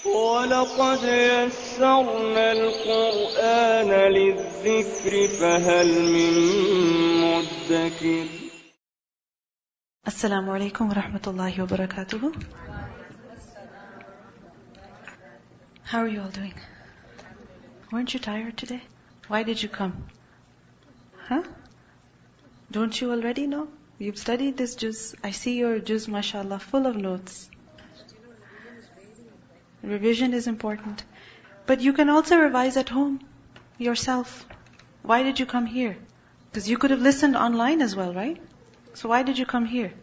وَلَقَدْ يَسَّرْنَا الْقُرْآنَ لِلذِّكْرِ فَهَلْ مِن مُّدَّكِرٍ. Assalamu alaikum wa rahmatullahi wa barakatuhu. How are you all doing? Weren't you tired today? Why did you come? Huh? Don't you already know? You've studied this juz. I see your juz, mashallah, full of notes. Revision is important. But you can also revise at home, yourself. Why did you come here? Because you could have listened online as well, right? So why did you come here?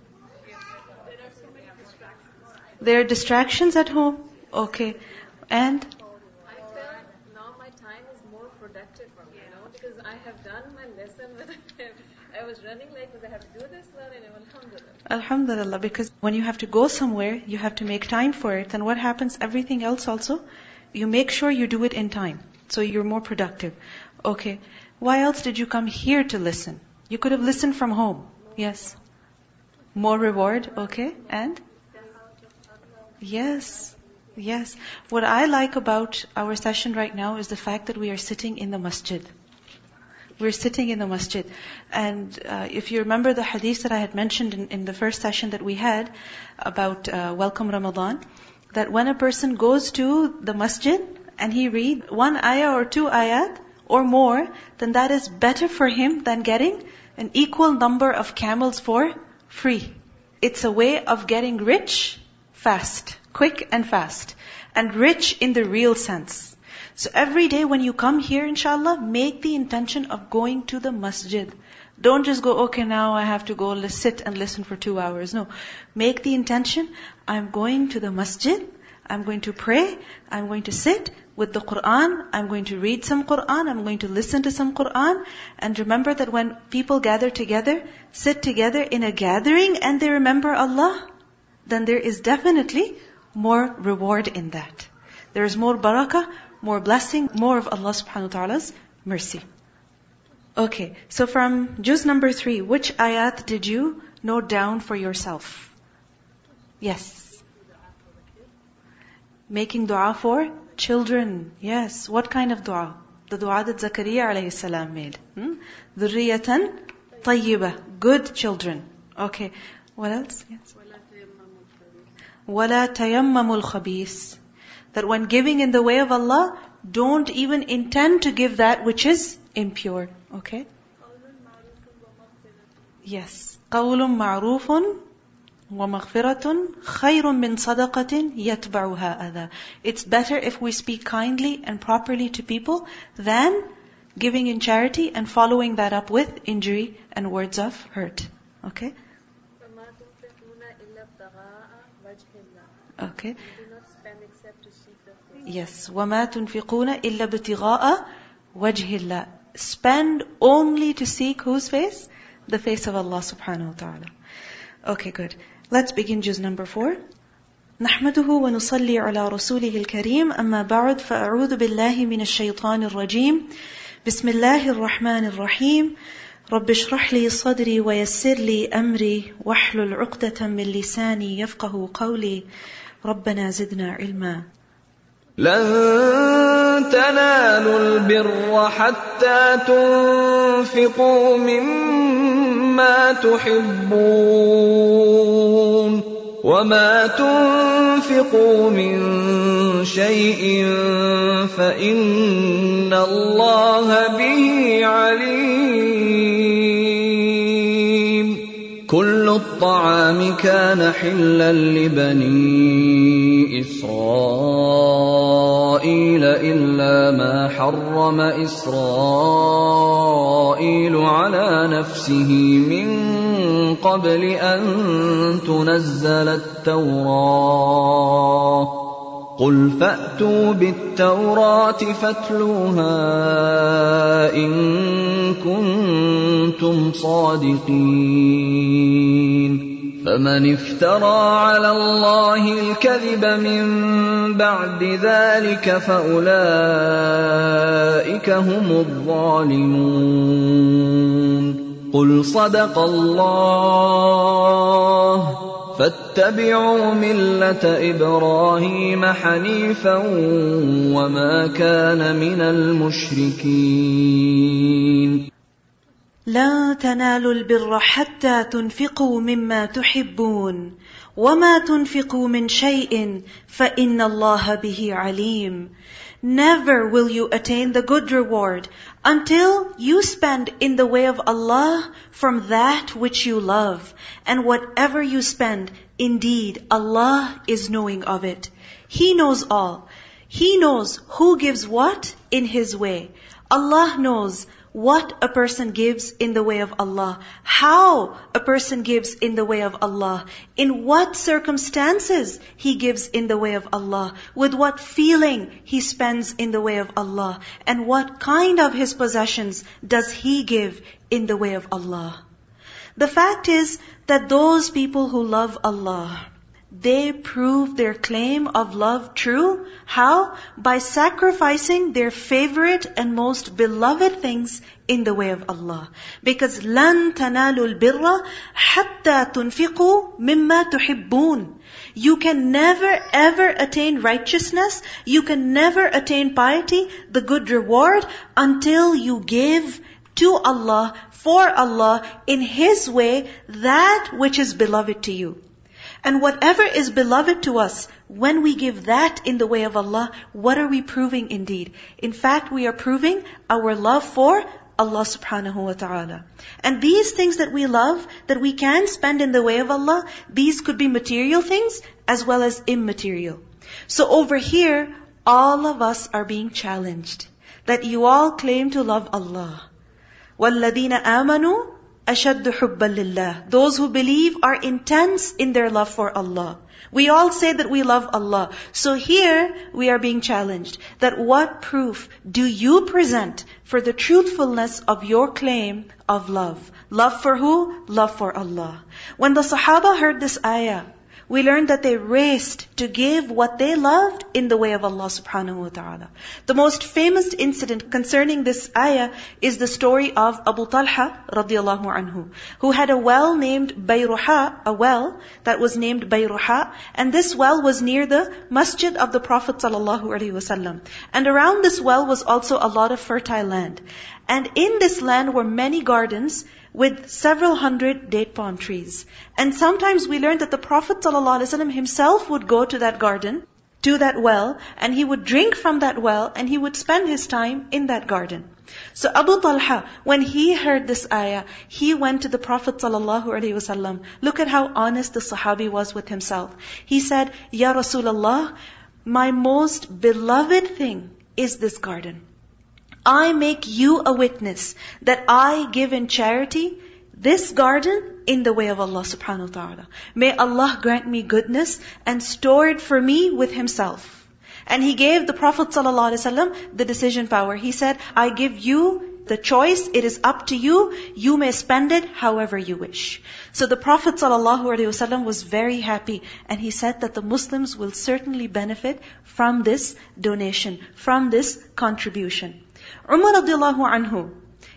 There are distractions at home. Okay. And? I felt now my time is more productive for me, because I have done my lesson. I was running late because I have to do this now, and Alhamdulillah. Alhamdulillah, because when you have to go somewhere, you have to make time for it. And what happens, everything else also, you make sure you do it in time. So you're more productive. Okay. Why else did you come here to listen? You could have listened from home. Yes. More reward. Okay. And? Yes. Yes. What I like about our session right now is the fact that we are sitting in the masjid. We're sitting in the masjid. And if you remember the hadith that I had mentioned in the first session that we had about welcome Ramadan, that when a person goes to the masjid and he reads one ayah or two ayat or more, then that is better for him than getting an equal number of camels for free. It's a way of getting rich fast, quick and fast, and rich in the real sense. So every day when you come here, Insh'Allah, make the intention of going to the masjid. Don't just go, okay, now I have to go sit and listen for 2 hours. No. Make the intention, I'm going to the masjid, I'm going to pray, I'm going to sit with the Qur'an, I'm going to read some Qur'an, I'm going to listen to some Qur'an. And remember that when people gather together, sit together in a gathering and they remember Allah, then there is definitely more reward in that. There is more barakah, more blessing, more of Allah subhanahu wa ta'ala's mercy. Okay, so from juz number 3, which ayat did you note down for yourself? Yes. Making dua for children. Yes. What kind of dua? The dua that Zakaria alayhi salam made. Dhurriyatan tayyibah. Good children. Okay. What else? Yes. وَلَا تَيَمَّمُ الْخَبِيثِ. That when giving in the way of Allah, don't even intend to give that which is impure. Okay? Yes. قَوْلٌ مَعْرُوفٌ وَمَغْفِرَةٌ خَيْرٌ مِّن صَدَقَةٍ يَتْبَعُهَا أَذَى. It's better if we speak kindly and properly to people than giving in charity and following that up with injury and words of hurt. Okay? Okay. Yes. وَمَا تُنْفِقُونَ إِلَّا ابْتِغَاءَ وَجْهِ اللَّهِ. Spend only to seek whose face? The face of Allah subhanahu wa ta'ala. Okay, good. Let's begin juz number 4. نحمده ونصلي على رسوله الكريم أما بعد فأعوذ بالله من الشيطان الرجيم بسم الله الرحمن الرحيم رب اشرح لي صدري ويسر لي أمري واحلل عقدة من لساني يفقه قولي ربنا زدنا علما. لن تنالوا البر حتى تنفقوا مما تحبون وما تنفقوا من شيء فإن الله به عليم. كل الطعام كان حلا لبني إسرائيل إلا ما حرم إسرائيل على نفسه من قبل أن تنزل التوراة قل فأتوا بالتوراة فاتلوها إن كنتم صادقين. فمن افترى على الله الكذب من بعد ذلك فأولئك هم الظالمون. قل صدق الله فاتبعوا ملة إبراهيم حنيفا وما كان من المشركين لا تنالوا البر حتى تنفقوا مما تحبون وما تنفقوا من شيء فإن الله به عليم. Never will you attain the good reward until you spend in the way of Allah from that which you love. And whatever you spend, indeed Allah is knowing of it. He knows all. He knows who gives what in His way. Allah knows what a person gives in the way of Allah, how a person gives in the way of Allah, in what circumstances he gives in the way of Allah, with what feeling he spends in the way of Allah, and what kind of his possessions does he give in the way of Allah. The fact is that those people who love Allah, they prove their claim of love true. How? By sacrificing their favorite and most beloved things in the way of Allah. Because لَن تَنَالُوا الْبِرَّ حَتَّى تُنْفِقُوا مِمَّا تُحِبُّونَ. You can never ever attain righteousness, you can never attain piety, the good reward, until you give to Allah, for Allah, in His way, that which is beloved to you. And whatever is beloved to us, when we give that in the way of Allah, what are we proving indeed? In fact, we are proving our love for Allah subhanahu wa ta'ala. And these things that we love, that we can spend in the way of Allah, these could be material things as well as immaterial. So over here, all of us are being challenged, that you all claim to love Allah. وَالَّذِينَ آمَنُوا أَشَدُّ حُبًّا لِلَّهِ. Those who believe are intense in their love for Allah. We all say that we love Allah. So here we are being challenged that what proof do you present for the truthfulness of your claim of love? Love for who? Love for Allah. When the Sahaba heard this ayah, we learned that they raced to give what they loved in the way of Allah subhanahu wa ta'ala. The most famous incident concerning this ayah is the story of Abu Talha radiallahu anhu, who had a well named Bayruha, a well that was named Bayruha, and this well was near the masjid of the Prophet sallallahu alaihi wasallam. And around this well was also a lot of fertile land. And in this land were many gardens with several hundred date palm trees. And sometimes we learned that the Prophet ﷺ himself would go to that garden, to that well, and he would drink from that well, and he would spend his time in that garden. So Abu Talha, when he heard this ayah, he went to the Prophet ﷺ. Look at how honest the Sahabi was with himself. He said, Ya Rasulullah, my most beloved thing is this garden. I make you a witness that I give in charity this garden in the way of Allah subhanahu wa ta'ala. May Allah grant me goodness and store it for me with Himself. And he gave the Prophet ﷺ the decision power. He said, I give you the choice, it is up to you. You may spend it however you wish. So the Prophet ﷺ was very happy, and he said that the Muslims will certainly benefit from this donation, from this contribution. Umar radiallahu anhu,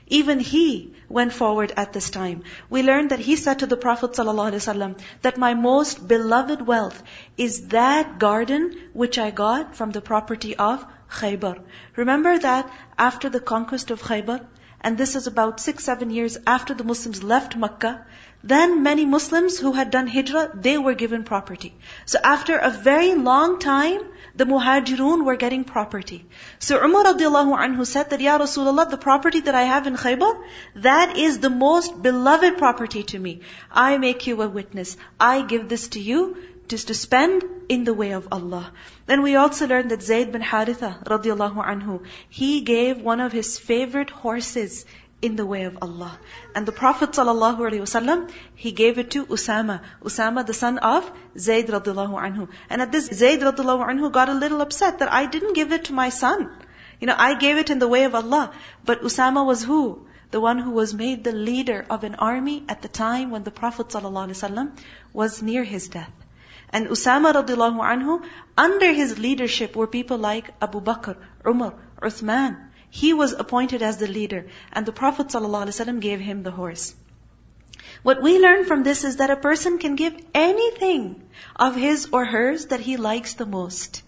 even he went forward at this time. We learned that he said to the Prophet ﷺ that my most beloved wealth is that garden which I got from the property of Khaybar. Remember that after the conquest of Khaybar, and this is about 6-7 years after the Muslims left Makkah, then many Muslims who had done hijrah, they were given property. So after a very long time, the muhajirun were getting property. So Umar radiallahu anhu said that, Ya Rasulullah, the property that I have in Khaybar, that is the most beloved property to me. I make you a witness. I give this to you just to spend in the way of Allah. Then we also learned that Zayd bin Haritha radiallahu anhu, he gave one of his favorite horses in the way of Allah. And the Prophet ﷺ, he gave it to Usama. Usama, the son of Zayd radiallahu anhu. And at this, Zayd radiallahu anhu got a little upset that I didn't give it to my son. I gave it in the way of Allah. But Usama was who? The one who was made the leader of an army at the time when the Prophet ﷺ was near his death. And Usama radiallahu anhu, under his leadership were people like Abu Bakr, Umar, Uthman. He was appointed as the leader, and the Prophet ﷺ gave him the horse. What we learn from this is that a person can give anything of his or hers that he likes the most.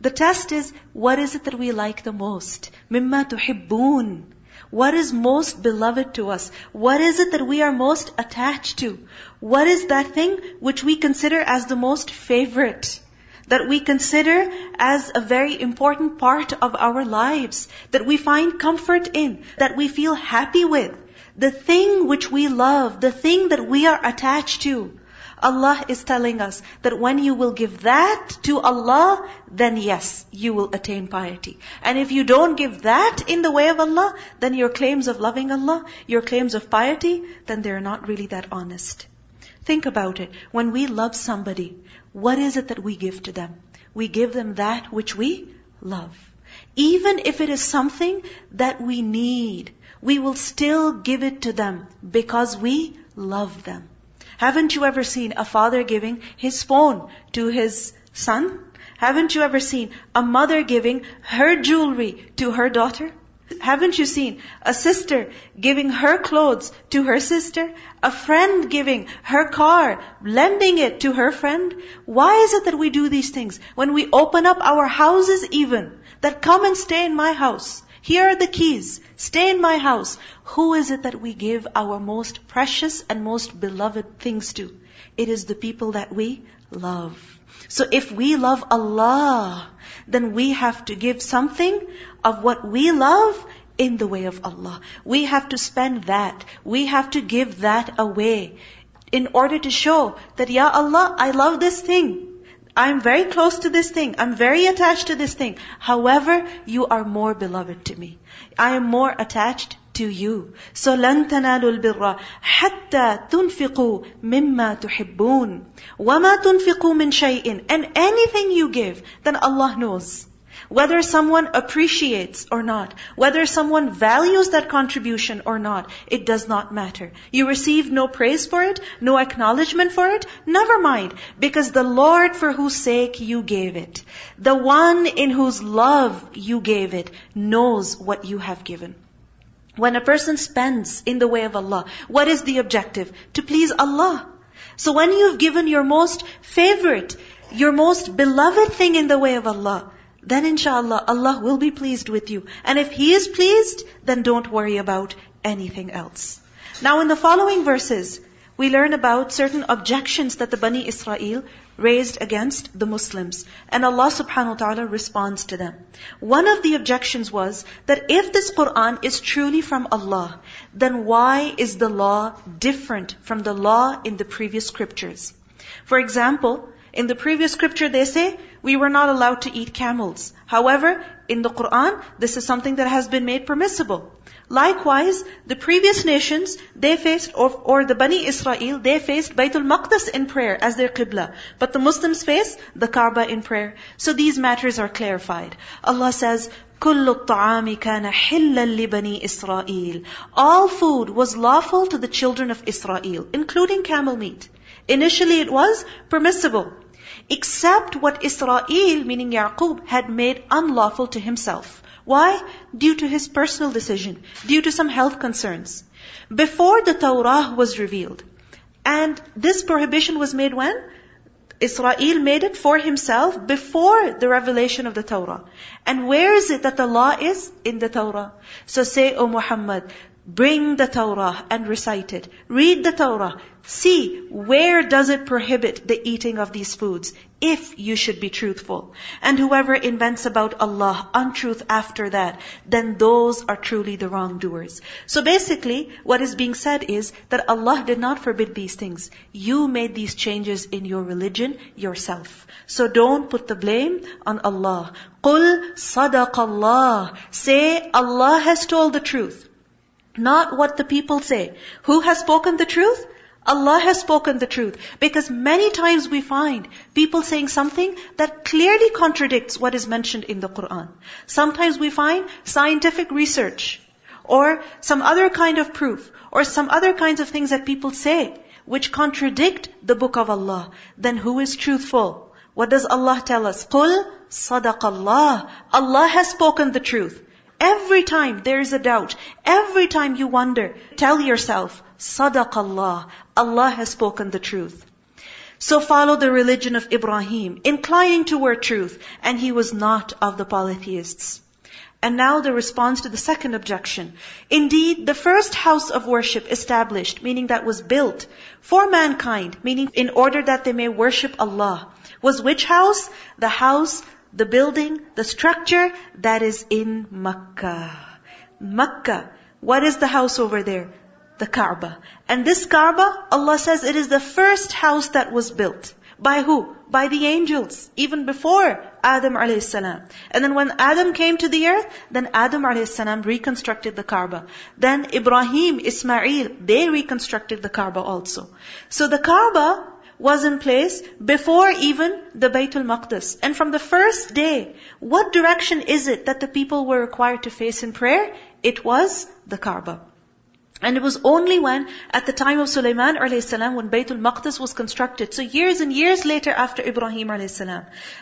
The test is, what is it that we like the most? مِمَّا تُحِبُّونَ. What is most beloved to us? What is it that we are most attached to? What is that thing which we consider as the most favorite? That we consider as a very important part of our lives, that we find comfort in, that we feel happy with. The thing which we love, the thing that we are attached to. Allah is telling us that when you will give that to Allah, then yes, you will attain piety. And if you don't give that in the way of Allah, then your claims of loving Allah, your claims of piety, then they're not really that honest. Think about it. When we love somebody, what is it that we give to them? We give them that which we love. Even if it is something that we need, we will still give it to them because we love them. Haven't you ever seen a father giving his phone to his son? Haven't you ever seen a mother giving her jewelry to her daughter? Haven't you seen a sister giving her clothes to her sister? A friend giving her car, lending it to her friend? Why is it that we do these things? When we open up our houses even, that come and stay in my house. Here are the keys. Stay in my house. Who is it that we give our most precious and most beloved things to? It is the people that we love. So if we love Allah, then we have to give something of what we love in the way of Allah. We have to spend that. We have to give that away in order to show that, Ya Allah, I love this thing. I'm very close to this thing. I'm very attached to this thing. However, you are more beloved to me. I am more attached to you. So لَن تَنَالُوا الْبِرَّ حَتَّى تُنْفِقُوا مِمَّا تُحِبُّونَ وَمَا تُنْفِقُوا مِنْ شَيْءٍ. And anything you give, then Allah knows. Whether someone appreciates or not, whether someone values that contribution or not, it does not matter. You receive no praise for it, no acknowledgement for it, never mind. Because the Lord for whose sake you gave it, the one in whose love you gave it, knows what you have given. When a person spends in the way of Allah, what is the objective? To please Allah. So when you've given your most favorite, your most beloved thing in the way of Allah, then Insh'Allah, Allah will be pleased with you. And if He is pleased, then don't worry about anything else. Now in the following verses, we learn about certain objections that the Bani Israel raised against the Muslims. And Allah subhanahu wa ta'ala responds to them. One of the objections was that if this Qur'an is truly from Allah, then why is the law different from the law in the previous scriptures? For example, in the previous scripture they say, we were not allowed to eat camels. However, in the Qur'an, this is something that has been made permissible. Likewise, the previous nations, they faced, or the Bani Israel, they faced Baytul Maqdis in prayer as their Qibla. But the Muslims face the Kaaba in prayer. So these matters are clarified. Allah says, كُلُّ الطَّعَامِ كَانَ حِلًّا لِبَنِي إِسْرَائِيلِ. All food was lawful to the children of Israel, including camel meat. Initially it was permissible, except what Israel, meaning Yaqub, had made unlawful to himself. Why? Due to his personal decision, due to some health concerns. Before the Torah was revealed. And this prohibition was made when? Israel made it for himself before the revelation of the Torah. And where is it that the law is? In the Torah. So say, O Muhammad, bring the Torah and recite it. Read the Torah. See, where does it prohibit the eating of these foods? If you should be truthful. And whoever invents about Allah untruth after that, then those are truly the wrongdoers. So basically, what is being said is that Allah did not forbid these things. You made these changes in your religion yourself. So don't put the blame on Allah. قُلْ صَدَقَ اللَّهِ. Say, Allah has told the truth. Not what the people say. Who has spoken the truth? Allah has spoken the truth. Because many times we find people saying something that clearly contradicts what is mentioned in the Qur'an. Sometimes we find scientific research, or some other kind of proof, or some other kinds of things that people say, which contradict the book of Allah. Then who is truthful? What does Allah tell us? قُلْ صَدَقَ اللَّهِ. Allah has spoken the truth. Every time there is a doubt, every time you wonder, tell yourself, Sadaqallah, Allah has spoken the truth. So follow the religion of Ibrahim, inclining toward truth, and he was not of the polytheists. And now the response to the second objection. Indeed, the first house of worship established, meaning that was built for mankind, meaning in order that they may worship Allah, was which house? The house, the building, the structure that is in Makkah. Makkah. What is the house over there? The Kaaba. And this Kaaba, Allah says it is the first house that was built. By who? By the angels, even before Adam alayhi salam. And then when Adam came to the earth, then Adam alayhi salam reconstructed the Kaaba. Then Ibrahim, Ismail, they reconstructed the Kaaba also. So the Kaaba was in place before even the Baytul Maqdis. And from the first day, what direction is it that the people were required to face in prayer? It was the Kaaba. And it was only when, at the time of Sulaiman a.s., when Baytul Maqdis was constructed, so years and years later after Ibrahim a.s.,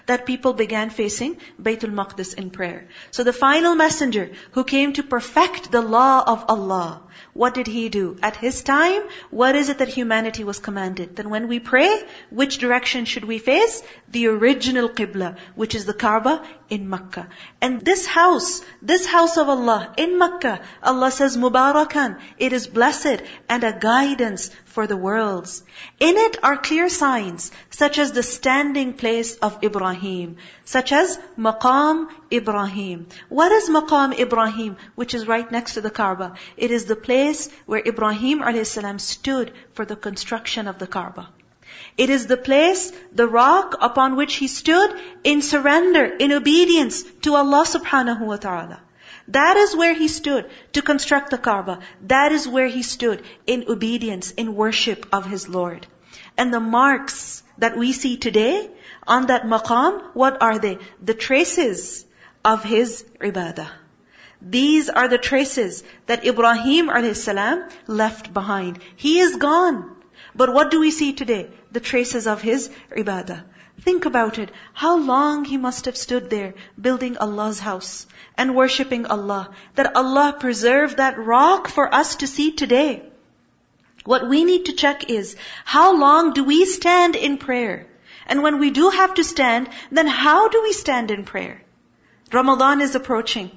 that people began facing Baytul Maqdis in prayer. So the final messenger who came to perfect the law of Allah, what did he do? At his time, what is it that humanity was commanded? Then when we pray, which direction should we face? The original Qibla, which is the Kaaba in Makkah. And this house of Allah in Makkah, Allah says, Mubarakan, it is blessed and a guidance for the worlds. In it are clear signs, such as the standing place of Ibrahim, such as Maqam Ibrahim. What is Maqam Ibrahim, which is right next to the Kaaba? It is the place where Ibrahim a.s. stood for the construction of the Kaaba. It is the place, the rock upon which he stood in surrender, in obedience to Allah subhanahu wa ta'ala. That is where he stood to construct the Kaaba. That is where he stood in obedience, in worship of his Lord. And the marks that we see today on that maqam, what are they? The traces of his ibadah. These are the traces that Ibrahim a.s. left behind. He is gone. But what do we see today? The traces of his ibadah. Think about it. How long he must have stood there building Allah's house and worshipping Allah, that Allah preserved that rock for us to see today. What we need to check is, how long do we stand in prayer? And when we do have to stand, then how do we stand in prayer? Ramadan is approaching.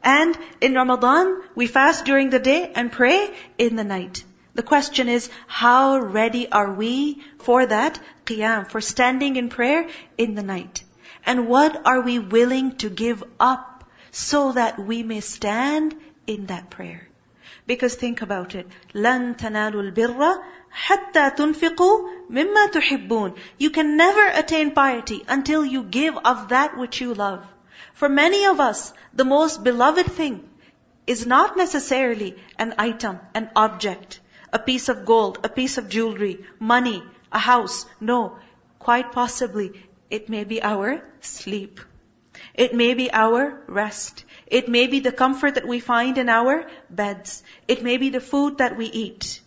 And in Ramadan, we fast during the day and pray in the night. The question is, how ready are we for that qiyam, for standing in prayer in the night? And what are we willing to give up so that we may stand in that prayer? Because think about it. لَن تَنَالُوا الْبِرَّ حَتَّى تُنْفِقُوا مِمَّا تُحِبُّونَ. You can never attain piety until you give of that which you love. For many of us, the most beloved thing is not necessarily an item, an object, a piece of gold, a piece of jewelry, money, a house. No, quite possibly it may be our sleep. It may be our rest. It may be the comfort that we find in our beds. It may be the food that we eat.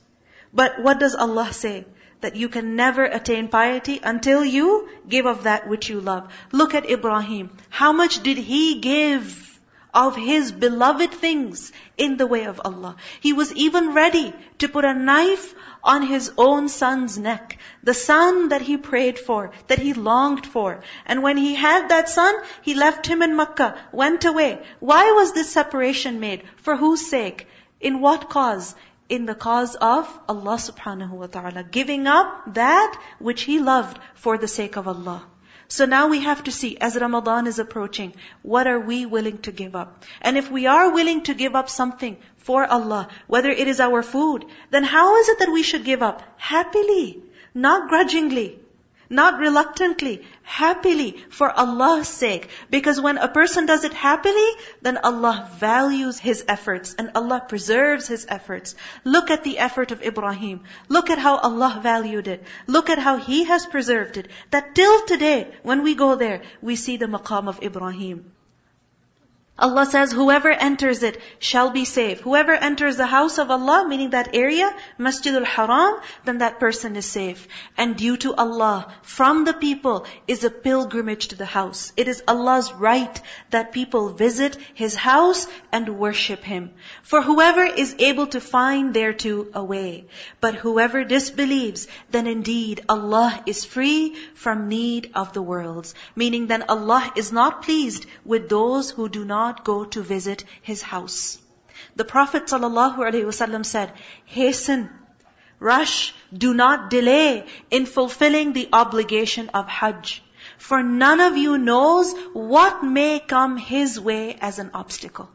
But what does Allah say? That you can never attain piety until you give of that which you love. Look at Ibrahim. How much did he give of his beloved things in the way of Allah? He was even ready to put a knife on his own son's neck. The son that he prayed for, that he longed for. And when he had that son, he left him in Makkah, went away. Why was this separation made? For whose sake? In what cause? In the cause of Allah subhanahu wa ta'ala. Giving up that which he loved for the sake of Allah. So now we have to see, as Ramadan is approaching, what are we willing to give up? And if we are willing to give up something for Allah, whether it is our food, then how is it that we should give up? Happily, not grudgingly, not reluctantly, happily, for Allah's sake. Because when a person does it happily, then Allah values his efforts and Allah preserves his efforts. Look at the effort of Ibrahim. Look at how Allah valued it. Look at how He has preserved it. That till today, when we go there, we see the maqam of Ibrahim. Allah says, whoever enters it shall be safe. Whoever enters the house of Allah, meaning that area, Masjidul Haram, then that person is safe. And due to Allah, from the people, is a pilgrimage to the house. It is Allah's right that people visit His house and worship Him. For whoever is able to find thereto a way. But whoever disbelieves, then indeed Allah is free from need of the worlds. Meaning then Allah is not pleased with those who do not go to visit His house. The Prophet ﷺ said, hasten, rush, do not delay in fulfilling the obligation of Hajj. For none of you knows what may come his way as an obstacle.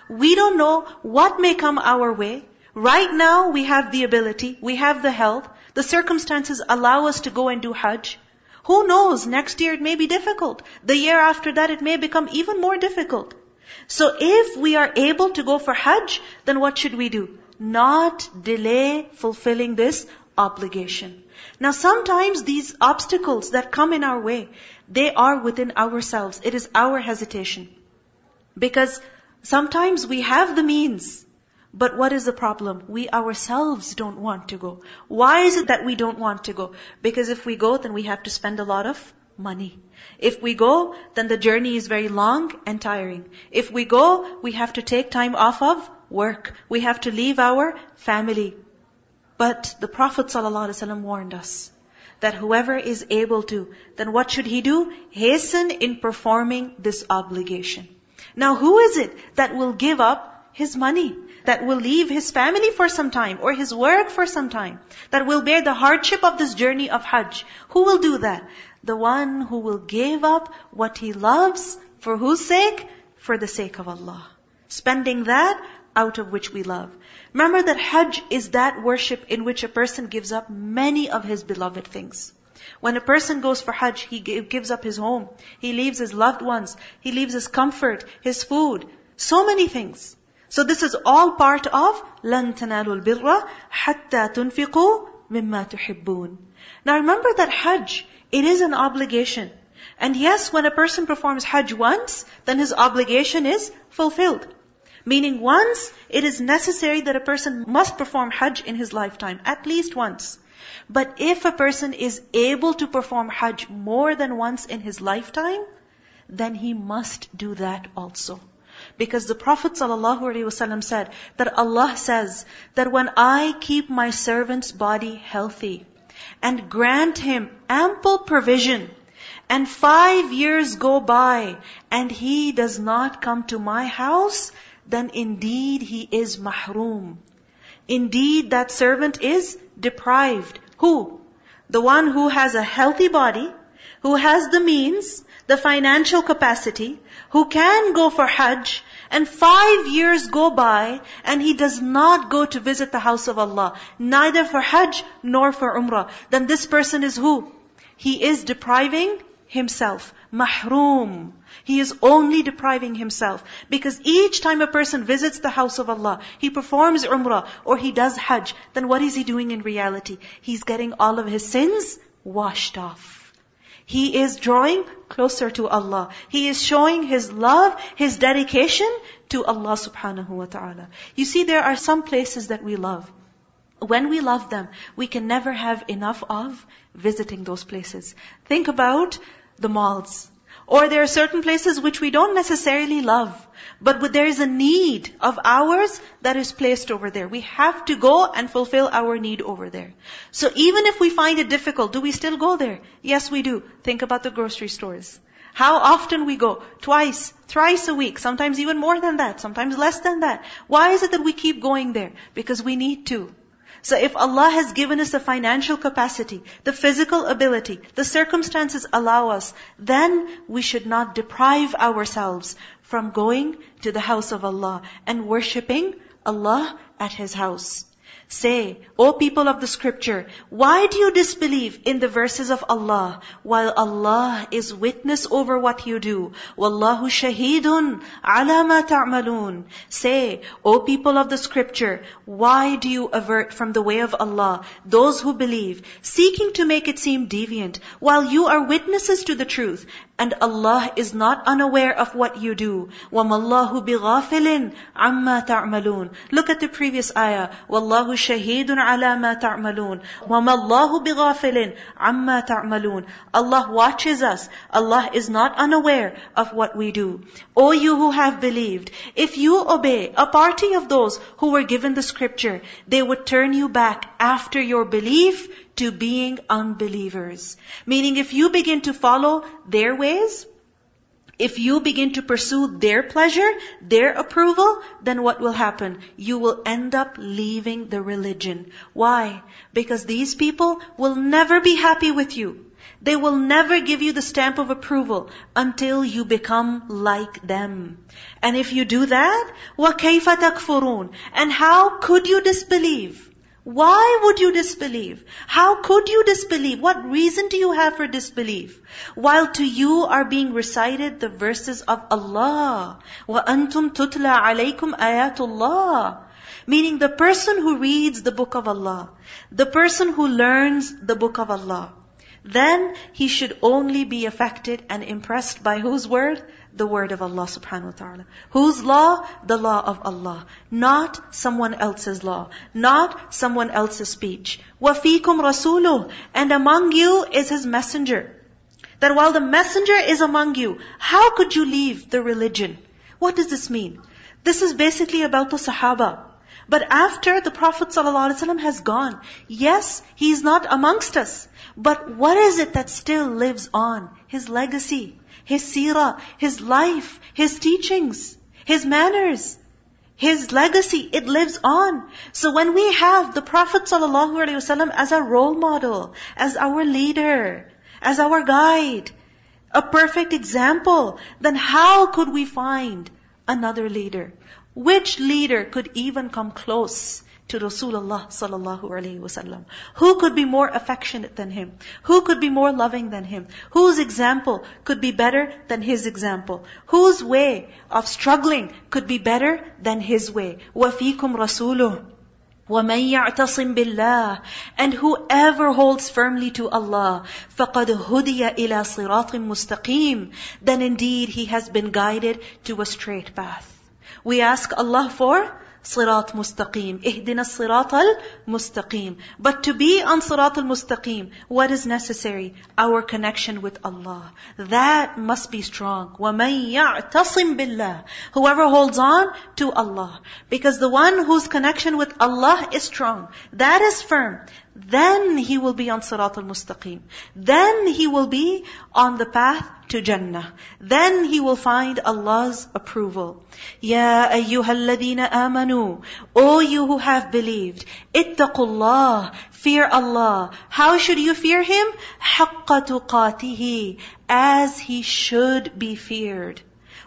We don't know what may come our way. Right now we have the ability, we have the health, the circumstances allow us to go and do Hajj. Who knows, next year it may be difficult. The year after that it may become even more difficult. So if we are able to go for Hajj, then what should we do? Not delay fulfilling this obligation. Now sometimes these obstacles that come in our way, they are within ourselves. It is our hesitation. Because sometimes we have the means, but what is the problem? We ourselves don't want to go. Why is it that we don't want to go? Because if we go, then we have to spend a lot of money. If we go, then the journey is very long and tiring. If we go, we have to take time off of work. We have to leave our family. But the Prophet ﷺ warned us that whoever is able to, then what should he do? Hasten in performing this obligation. Now who is it that will give up his money? That will leave his family for some time or his work for some time? That will bear the hardship of this journey of Hajj? Who will do that? The one who will give up what he loves, for whose sake? For the sake of Allah. Spending that out of which we love. Remember that Hajj is that worship in which a person gives up many of his beloved things. When a person goes for Hajj, he gives up his home. He leaves his loved ones. He leaves his comfort, his food. So many things. So this is all part of لَن تَنَالُوا الْبِرَّ حَتَّى تُنْفِقُوا مِمَّا تُحِبُّونَ. Now remember that Hajj, it is an obligation. And yes, when a person performs Hajj once, then his obligation is fulfilled. Meaning once, it is necessary that a person must perform Hajj in his lifetime, at least once. But if a person is able to perform Hajj more than once in his lifetime, then he must do that also. Because the Prophet ﷺ said that Allah says that when I keep my servant's body healthy and grant him ample provision, and 5 years go by and he does not come to my house, then indeed he is mahroom. Indeed that servant is deprived. Who? The one who has a healthy body, who has the means, the financial capacity, who can go for Hajj, and 5 years go by, and he does not go to visit the house of Allah, neither for Hajj nor for Umrah. Then this person is who? He is depriving himself. Mahroom. He is only depriving himself. Because each time a person visits the house of Allah, he performs Umrah or he does Hajj, then what is he doing in reality? He's getting all of his sins washed off. He is drawing closer to Allah. He is showing his love, his dedication to Allah subhanahu wa ta'ala. You see, there are some places that we love. When we love them, we can never have enough of visiting those places. Think about the malls. Or there are certain places which we don't necessarily love, but there is a need of ours that is placed over there. We have to go and fulfill our need over there. So even if we find it difficult, do we still go there? Yes, we do. Think about the grocery stores. How often we go? Twice, thrice a week, sometimes even more than that, sometimes less than that. Why is it that we keep going there? Because we need to. So if Allah has given us the financial capacity, the physical ability, the circumstances allow us, then we should not deprive ourselves from going to the house of Allah and worshipping Allah at His house. Say, O people of the scripture, why do you disbelieve in the verses of Allah, while Allah is witness over what you do? Wallahu shahidun ala ma ta'malun. Say, O people of the scripture, why do you avert from the way of Allah those who believe, seeking to make it seem deviant, while you are witnesses to the truth? And Allah is not unaware of what you do. وَمَا اللَّهُ بِغَافِلٍ عَمَّا تَعْمَلُونَ. Look at the previous ayah. وَاللَّهُ شَهِيدٌ عَلَى مَا تَعْمَلُونَ وَمَا اللَّهُ بِغَافِلٍ عَمَّا تَعْمَلُونَ. Allah watches us. Allah is not unaware of what we do. O you who have believed, if you obey a party of those who were given the scripture, they would turn you back after your belief to being unbelievers. Meaning if you begin to follow their ways, if you begin to pursue their pleasure, their approval, then what will happen? You will end up leaving the religion. Why? Because these people will never be happy with you. They will never give you the stamp of approval until you become like them. And if you do that, وَكَيْفَ تَكْفُرُونَ? And how could you disbelieve? Why would you disbelieve? How could you disbelieve? What reason do you have for disbelief? While to you are being recited the verses of Allah. وَأَنْتُمْ تُتْلَى عَلَيْكُمْ آيَاتُ اللَّهِ. Meaning the person who reads the book of Allah, the person who learns the book of Allah, then he should only be affected and impressed by whose word? The word of Allah subhanahu wa ta'ala. Whose law? The law of Allah. Not someone else's law. Not someone else's speech. وَفِيكُمْ رَسُولُهُ. And among you is His messenger. That while the messenger is among you, how could you leave the religion? What does this mean? This is basically about the Sahaba. But after the Prophet ﷺ has gone, yes, he is not amongst us. But what is it that still lives on? His legacy, his seerah, his life, his teachings, his manners, his legacy, it lives on. So when we have the Prophet ﷺ as a role model, as our leader, as our guide, a perfect example, then how could we find another leader? Which leader could even come close to Rasulullah sallallahu alaihi wasallam? Who could be more affectionate than him? Who could be more loving than him? Whose example could be better than his example? Whose way of struggling could be better than his way? وَفِيكُمْ رَسُولُهُ وَمَنْ يَعْتَصِمْ بِاللَّهِ. And whoever holds firmly to Allah, فَقَدْ هُدِيَ إِلَى صِرَاطٍ مُسْتَقِيمٍ. Then indeed he has been guided to a straight path. We ask Allah for Sirat Mustaqim. Ihdina Sirat al-Mustaqim. But to be on Sirat al-Mustaqim, what is necessary? Our connection with Allah. That must be strong. وَمَنْ يَعْتَصِمْ بِاللَّهِ. Whoever holds on to Allah. Because the one whose connection with Allah is strong, that is firm, then he will be on Sirat al-Mustaqim. Then he will be on the path to Jannah. Then he will find Allah's approval. Ya ayyuhalladhina amanu. O you who have believed. Ittaqullah. Fear Allah. How should you fear Him? Haqqa tuqatihi. As He should be feared.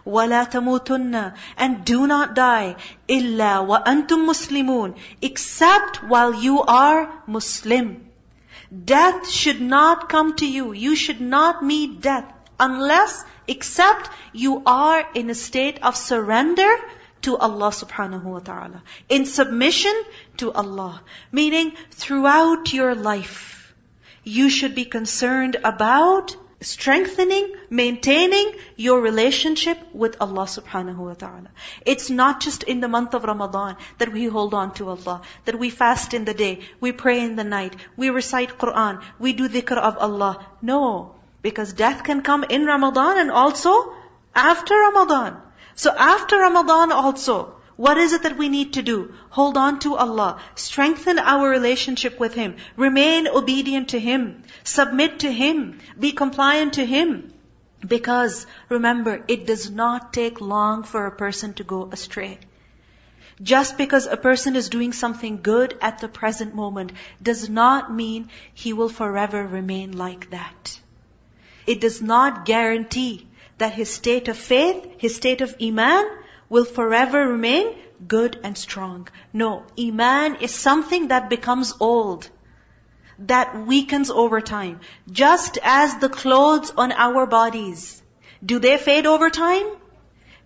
وَلَا تَمُوتُنَّ. And do not die. إِلَّا وَأَنْتُمْ مُسْلِمُونَ. Except while you are Muslim. Death should not come to you. You should not meet death unless, except you are in a state of surrender to Allah subhanahu wa ta'ala. In submission to Allah. Meaning, throughout your life, you should be concerned about strengthening, maintaining your relationship with Allah subhanahu wa ta'ala. It's not just in the month of Ramadan that we hold on to Allah, that we fast in the day, we pray in the night, we recite Quran, we do dhikr of Allah. No, because death can come in Ramadan and also after Ramadan. So after Ramadan also, what is it that we need to do? Hold on to Allah. Strengthen our relationship with Him. Remain obedient to Him. Submit to Him. Be compliant to Him. Because, remember, it does not take long for a person to go astray. Just because a person is doing something good at the present moment does not mean he will forever remain like that. It does not guarantee that his state of faith, his state of iman, will forever remain good and strong. No, Iman is something that becomes old, that weakens over time. Just as the clothes on our bodies, do they fade over time?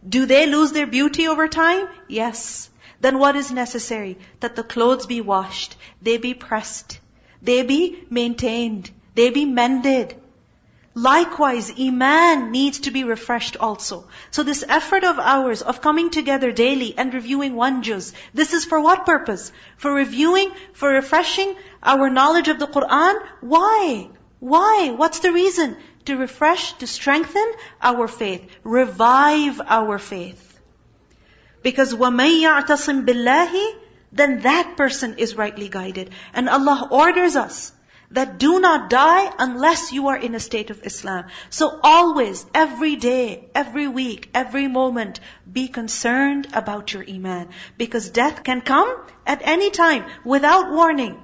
Do they lose their beauty over time? Yes. Then what is necessary? That the clothes be washed, they be pressed, they be maintained, they be mended. Likewise, Iman needs to be refreshed also. So this effort of ours of coming together daily and reviewing one juz, this is for what purpose? For reviewing, for refreshing our knowledge of the Qur'an. Why? Why? What's the reason? To refresh, to strengthen our faith, revive our faith. Because وَمَن يَعْتَصِم بِاللَّهِ, then that person is rightly guided. And Allah orders us that do not die unless you are in a state of Islam. So always, every day, every week, every moment, be concerned about your Iman. Because death can come at any time without warning.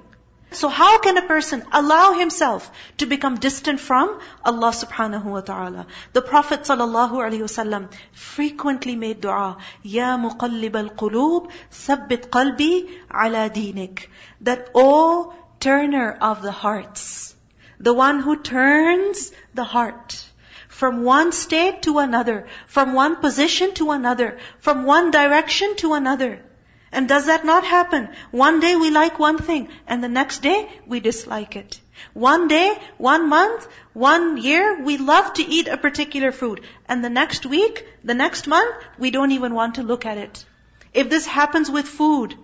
So how can a person allow himself to become distant from Allah subhanahu wa ta'ala? The Prophet sallallahu alaihi wasallam frequently made dua, Ya muqallib al-qulub, thabbit qalbi ala dinik. That, O turner of the hearts, the one who turns the heart from one state to another, from one position to another, from one direction to another. And does that not happen? One day we like one thing, and the next day we dislike it. One day, 1 month, 1 year, we love to eat a particular food. And the next week, the next month, we don't even want to look at it. If this happens with food,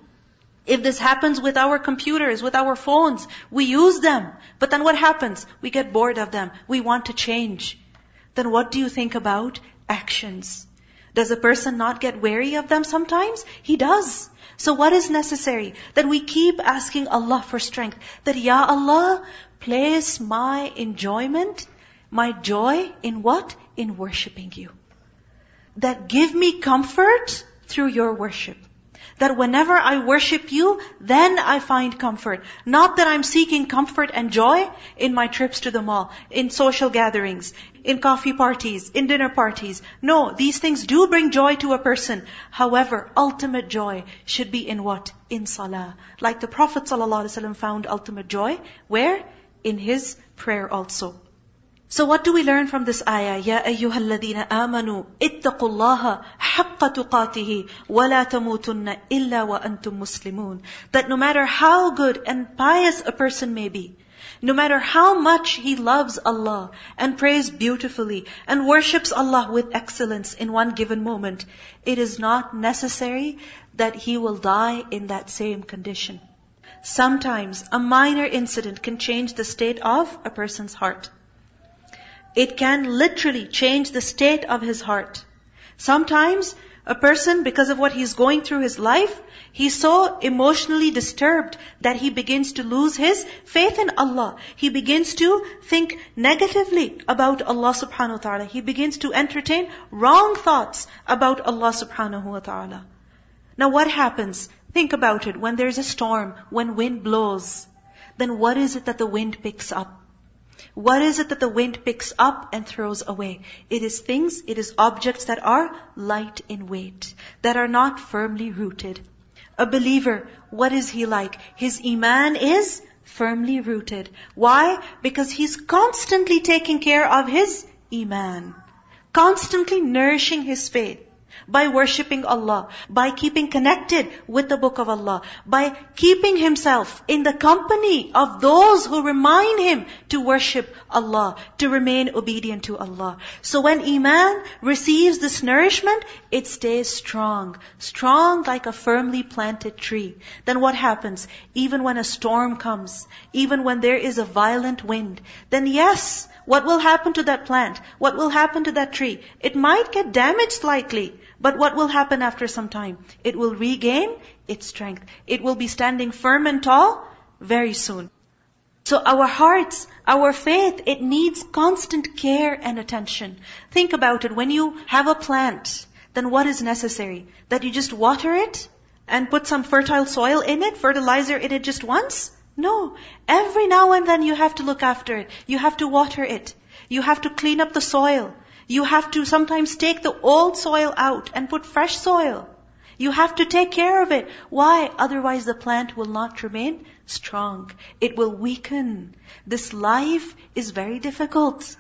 if this happens with our computers, with our phones, we use them. But then what happens? We get bored of them. We want to change. Then what do you think about actions? Does a person not get weary of them sometimes? He does. So what is necessary? That we keep asking Allah for strength. That, Ya Allah, place my enjoyment, my joy in what? In worshipping you. That give me comfort through your worship. That whenever I worship you, then I find comfort. Not that I'm seeking comfort and joy in my trips to the mall, in social gatherings, in coffee parties, in dinner parties. No, these things do bring joy to a person. However, ultimate joy should be in what? In salah. Like the Prophet ﷺ found ultimate joy. Where? In his prayer also. So what do we learn from this ayah? Ya ayyuhalladhina amanu ittaqullaha haqqa tuqatihi wa la tamutunna illa wa antum muslimun. That no matter how good and pious a person may be, no matter how much he loves Allah and prays beautifully and worships Allah with excellence in one given moment, it is not necessary that he will die in that same condition. Sometimes a minor incident can change the state of a person's heart. It can literally change the state of his heart. Sometimes a person, because of what he's going through his life, he's so emotionally disturbed that he begins to lose his faith in Allah. He begins to think negatively about Allah subhanahu wa ta'ala. He begins to entertain wrong thoughts about Allah subhanahu wa ta'ala. Now what happens? Think about it. When there's a storm, when wind blows, then what is it that the wind picks up? What is it that the wind picks up and throws away? It is things, it is objects that are light in weight, that are not firmly rooted. A believer, what is he like? His Iman is firmly rooted. Why? Because he's constantly taking care of his Iman. Constantly nourishing his faith. By worshipping Allah, by keeping connected with the book of Allah, by keeping himself in the company of those who remind him to worship Allah, to remain obedient to Allah. So when Iman receives this nourishment, it stays strong. Strong like a firmly planted tree. Then what happens? Even when a storm comes, even when there is a violent wind, then yes, what will happen to that plant? What will happen to that tree? It might get damaged slightly, but what will happen after some time? It will regain its strength. It will be standing firm and tall very soon. So our hearts, our faith, it needs constant care and attention. Think about it. When you have a plant, then what is necessary? That you just water it and put some fertile soil in it, fertilizer in it just once? No. Every now and then you have to look after it. You have to water it. You have to clean up the soil. You have to sometimes take the old soil out and put fresh soil. You have to take care of it. Why? Otherwise the plant will not remain strong. It will weaken. This life is very difficult.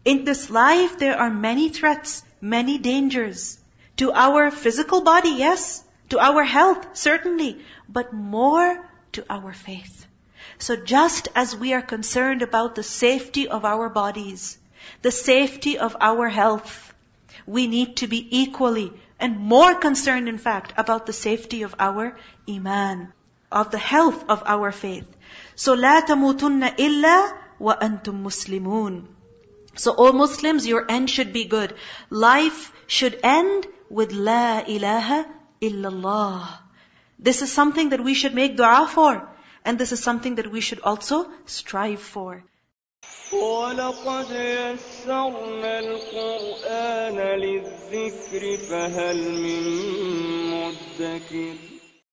In this life there are many threats, many dangers. To our physical body, yes. To our health, certainly. But more to our faith. So just as we are concerned about the safety of our bodies, the safety of our health, we need to be equally and more concerned, in fact, about the safety of our iman, of the health of our faith. So لا تموتن إلا وأنتم مسلمون. So, O Muslims, your end should be good. Life should end with La ilaha illallah. This is something that we should make dua for. And this is something that we should also strive for. وَلَقَدْ يَسَّرْنَا الْقُرْآنَ لِلذِّكْرِ فَهَلْ مِن مُّدَّكِرٍ